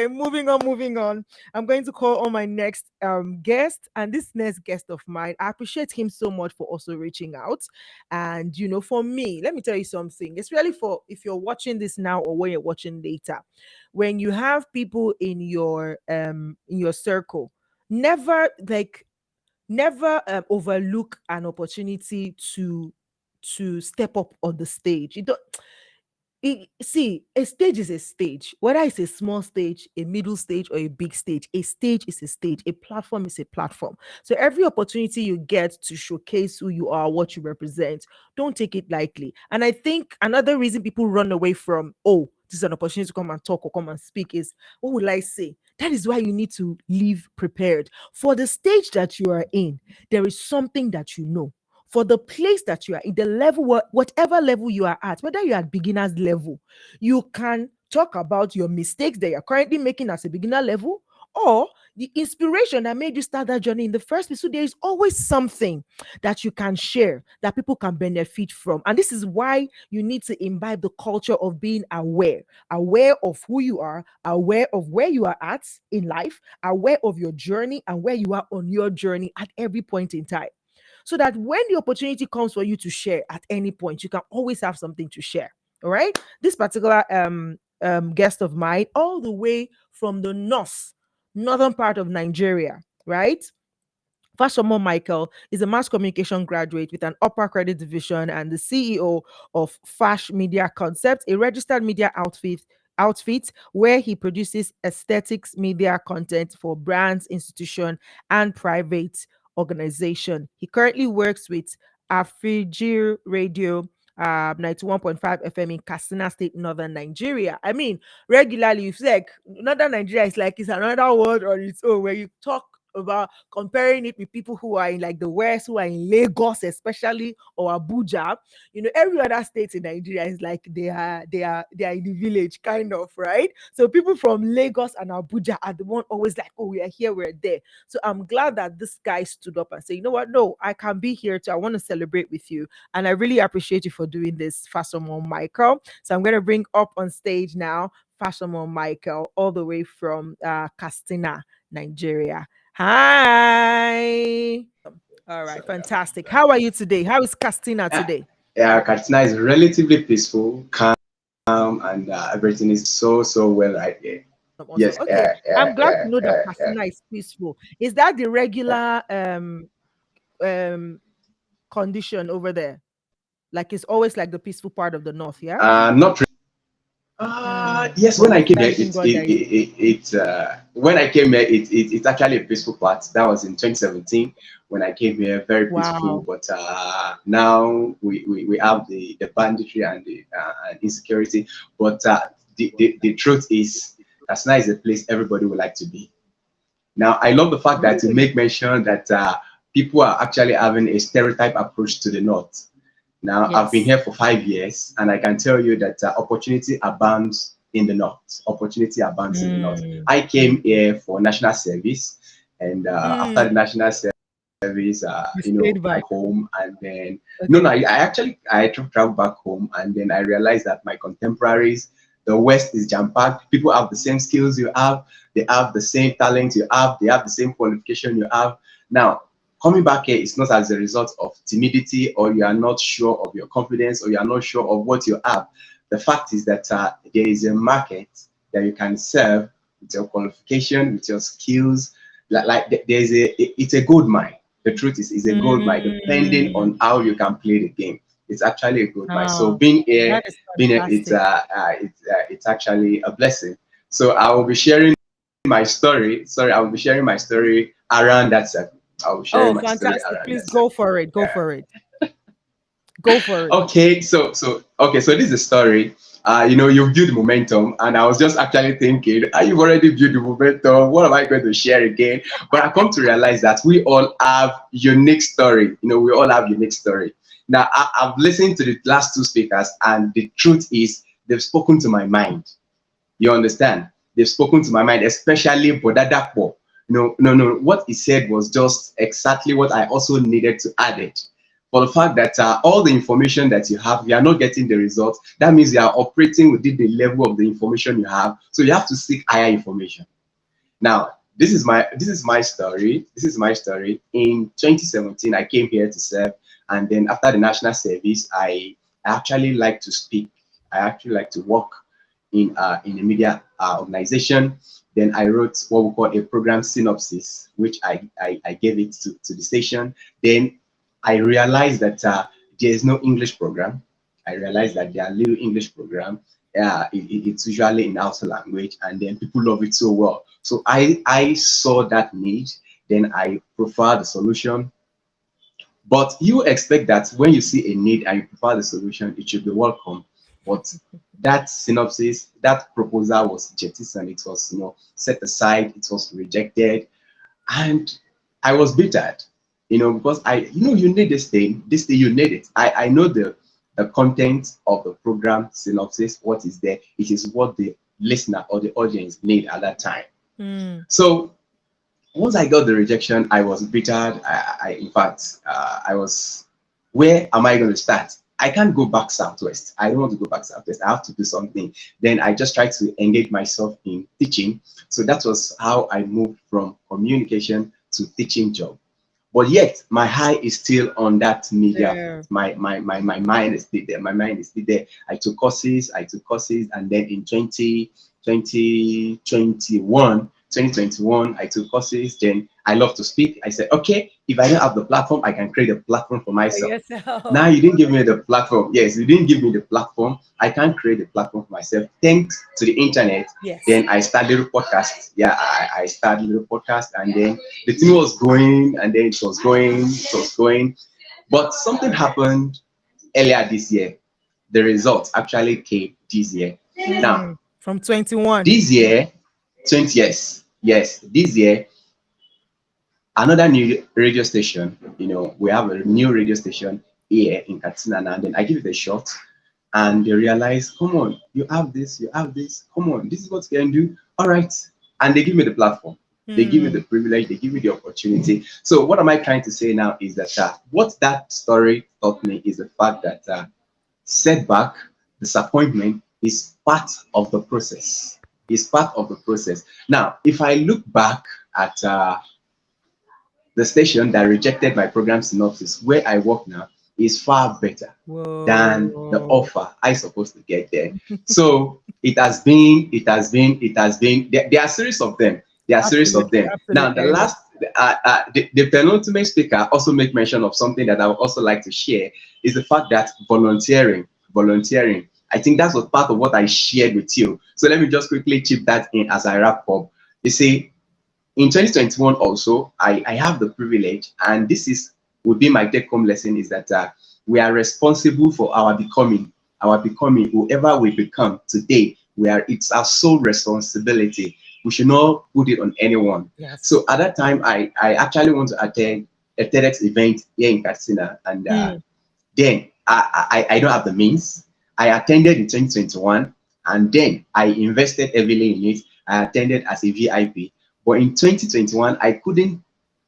Okay, moving on. I'm going to call on my next guest, and this next guest of mine, I appreciate him so much for also reaching out. And for me, let me tell you something. It's really for if you're watching this now or when you're watching later. When you have people in your circle, never never overlook an opportunity to step up on the stage. You don't see, a stage is a stage, whether it's a small stage, a middle stage, or a big stage. A stage is a stage, a platform is a platform. So every opportunity you get to showcase who you are, what you represent, don't take it lightly. And I think another reason people run away from, oh, this is an opportunity to come and talk or come and speak, is what will I say? That is why you need to live prepared for the stage that you are in. There is something that you know, for the place that you are in, the level, whatever level you are at, whether you're at beginner's level, you can talk about your mistakes that you're currently making as a beginner level, or the inspiration that made you start that journey in the first place. So there is always something that you can share that people can benefit from. And this is why you need to imbibe the culture of being aware of who you are, aware of where you are at in life, aware of your journey and where you are on your journey at every point in time, so that when the opportunity comes for you to share at any point, you can always have something to share. All right. This particular guest of mine, all the way from the northern part of Nigeria, right? Fasomo Michael is a mass communication graduate with an upper credit division and the CEO of Fash Media Concepts, a registered media outfit where he produces aesthetics media content for brands, institution, and private organization. He currently works with Afrijir Radio, 91.5 FM in Katsina State, Northern Nigeria. I mean, regularly, it's like Northern Nigeria is like it's another world on its own, where you talk about comparing it with people who are in like the West, who are in Lagos, especially, or Abuja. Every other state in Nigeria is like they are in the village, kind of, right? So people from Lagos and Abuja are the one always like, oh, we are here, we're there. So I'm glad that this guy stood up and said, you know what? No, I can be here too. I want to celebrate with you. And I really appreciate you for doing this, Fasomo Michael. So I'm going to bring up on stage now Fasomo Michael, all the way from Katsina, Nigeria. Hi. All right, fantastic. How are you today? How is Castina today? Yeah, Katsina is relatively peaceful, calm, and everything is so well right there. Awesome. Yes, Okay, I'm glad to know that Castina is peaceful. Is that the yeah. regular um condition over there? Like it's always like the peaceful part of the north, yeah? Not yes, But when I we're came here, thanking God that it's when I came here, it's actually a peaceful part. That was in 2017 when I came here, very peaceful. wow. But now we have the banditry and the and insecurity. But the truth is, Katsina is a place everybody would like to be. Now, I love the fact that you Really? make mention that people are actually having a stereotype approach to the North. Now, I've been Yes. here for 5 years, and I can tell you that opportunity abounds in the North. Opportunity abounds in the North. Mm, I came here for national service, and after the mm. national service, You stayed back back. home, and then no, no, Okay. I actually I traveled back home, and then I realized that my contemporaries, the West is jam-packed. People have the same skills you have, they have the same talent you have, they have the same qualification you have. Now, coming back here is not as a result of timidity, or you are not sure of your confidence, or you are not sure of what you have. The fact is that there is a market that you can serve with your qualification, with your skills. There's it's a gold mine. The truth is, it's a gold mine, depending Mm. on how you can play the game. It's actually a gold mine. So Oh, that is being here, fantastic. it's actually a blessing. So I will be sharing my story. Sorry, I will be sharing my story around that circle. I will be sharing Oh, my story fantastic. around Please that go circle. for it. Go Yeah. for it. Go for it. Okay, so this is the story. You've built momentum, and I was just actually thinking, you've already built the momentum. What am I going to share again? But I come to realize that we all have unique story. We all have unique story. Now, I've listened to the last two speakers, and the truth is, they've spoken to my mind. You understand? They've spoken to my mind, especially Bodadapo. No. What he said was just exactly what I also needed to add it. for the fact that all the information that you have, you are not getting the results. That means you are operating within the level of the information you have. So you have to seek higher information. Now, this is my story. This is my story. In 2017, I came here to serve, and then after the national service, I actually like to speak. I actually like to work in a media organization. Then I wrote what we call a program synopsis, which I gave it to the station. Then I realized that there is no English program. I realized that there are little English program. It's usually in Hausa language, and then people love it so well. So I saw that need. Then I prefer the solution. But you expect that when you see a need and you prefer the solution, it should be welcome. But that synopsis, that proposal was jettisoned. It was, set aside. It was rejected, and I was bittered, because you need this thing, you need it. I know the content of the program synopsis, what is there. It is what the listener or the audience need at that time. Mm. So once I got the rejection, I was bittered. In fact, I was, where am I going to start? I can't go back southwest. I don't want to go back southwest. I have to do something. Then I just tried to engage myself in teaching. So that was how I moved from communication to teaching job. But yet my eye is still on that media. There. My mind is still there. My mind is still there. I took courses, and then in 2021, I took courses. Then I love to speak. I said, okay, if I don't have the platform, I can create a platform for For myself. Now yourself. you didn't give me the platform. Yes, you didn't give me the platform. I can create a platform for myself. Thanks to the internet. Yes. Then I started little podcast. Yeah, I started little podcast, and then the thing was going, and then it was going. But something happened earlier this year. The results actually came this year. Now, Mm. From 21. this year, 20 years, yes, this year, another new radio station. We have a new radio station here in Katsina now. And then I give it a shot, and they realize, come on, you have this, come on, this is what you can do. All right. And they give me the platform. They give me Mm. the privilege, they give me the opportunity. So what am I trying to say now is that what that story taught me is the fact that setback, disappointment is part of the process. Is part of the process. Now, if I look back at the station that rejected my program synopsis, where I work now, is far better than the Whoa. offer I supposed to get there. So it has been. There are a series of them. There are a series of Absolutely. them. Now, Absolutely. the last, the penultimate speaker also make mention of something that I would also like to share is the fact that volunteering. I think that's what part of what I shared with you. So let me just quickly chip that in as I wrap up. You see, in 2021 also, I have the privilege, and this is would be my take home lesson, is that we are responsible for our becoming whoever we become today. It's our sole responsibility. We should not put it on anyone. Yes. So at that time, I actually want to attend a TEDx event here in Katsina, and Mm. then I don't have the means. I attended in 2021, and then I invested heavily in it. I attended as a VIP. But in 2021, I couldn't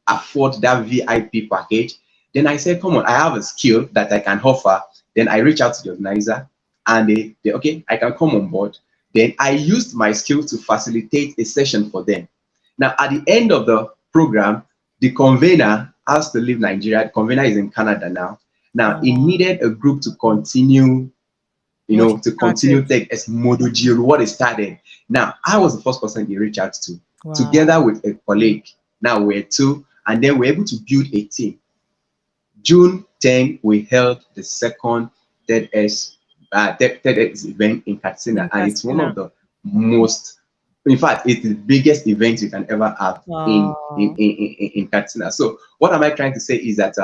afford that VIP package. Then I said, come on, I have a skill that I can offer. Then I reached out to the organizer, and they okay, I can come on board. Then I used my skill to facilitate a session for them. Now, at the end of the program, the convener has to leave Nigeria. The convener is in Canada now. Now, he Wow. needed a group to continue, What you to started. continue take as Modojiru, what is started. Now, I was the first person he reached out to, Wow. together with a colleague. Now we're two, and then we're able to build a team. June 10, we held the second TEDx event in Katsina, In and it's one of Castina. the most, in fact, it's the biggest event you can ever have Wow. in Katsina. So, what am I trying to say is that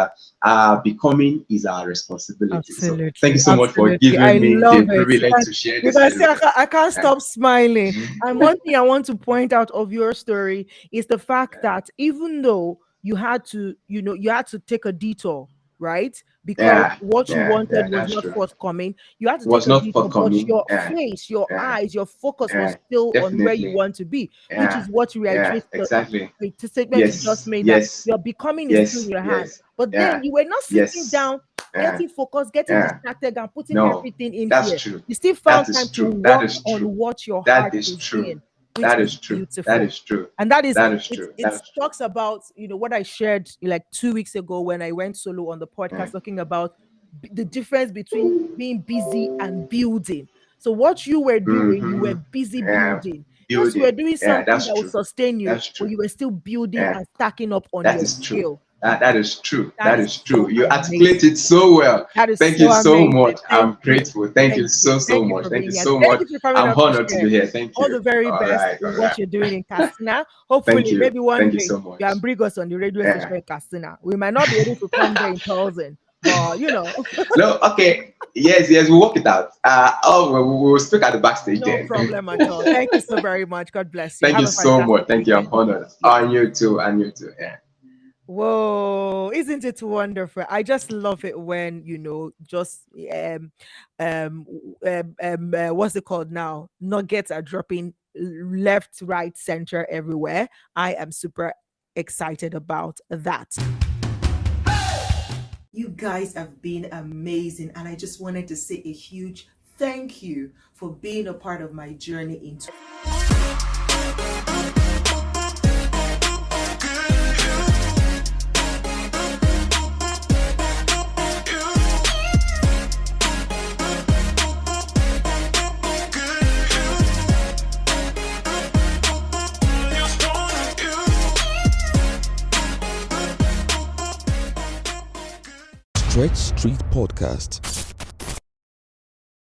becoming is our responsibility. So, thank you Absolutely, so much for absolutely. I giving me love the it. privilege to share You this can see little bit. I can't Thank stop smiling. you. And one thing I want to point out of your story is the fact that even though you had to take a detour, right? Because Yeah, what you yeah, wanted yeah, was that's not true. forthcoming. You had to take Was a not detour, but forthcoming. your Yeah, face, your yeah, eyes, your focus was yeah, still on where you definitely. want to be, which Yeah, is what yeah, reiterates exactly. the statement you just Yes, made, that yes, your becoming is still in yes, your hand. yes. But then Yeah, you were not sitting yes. down, Yeah, getting focused, getting yeah. distracted, and putting No, everything in that's here. true. You still That found is time to true. That work is on true. what your That heart is is true. doing, which That is is true. That beautiful. is true. And that is That is it. true. That It is true. talks about, what I shared like 2 weeks ago when I went solo on the Yeah. podcast, talking about the difference between being busy and building. So what you were doing, you were Mm-hmm. busy Yeah. building. Yes, you were Building. doing Yeah, something that's that would true. sustain you, That's but true. you were still building Yeah, and stacking up on that your is true. skill. That is true. That That is is true. so You articulate amazing. it so well. That is Thank so you so amazing. much. Thank I'm you. grateful. Thank you Thank you. so, so Thank you much. for Thank you being here. so Thank much. you for coming I'm up to honored to share. be here. Thank All you. the very All best right. in All what right. you're doing in Castina. Thank Hopefully, you. maybe one Thank you day so you can much. bring us on the radio Yeah. station in Castina. We might not be able to come there in person, but No, okay. Yes, yes, we'll work it out. We'll speak at the backstage no then. problem at all. Thank you so very much. God bless you. Thank Have you a so fantastic much. Thank you. I'm weekend. honored. Yes. And you too. And you too. Yeah. Whoa, isn't it wonderful? I just love it when, just what's it called now? Nuggets are dropping left, right, center, everywhere. I am super excited about that. You guys have been amazing, and I just wanted to say a huge thank you for being a part of my journey into Stretch Street Podcast.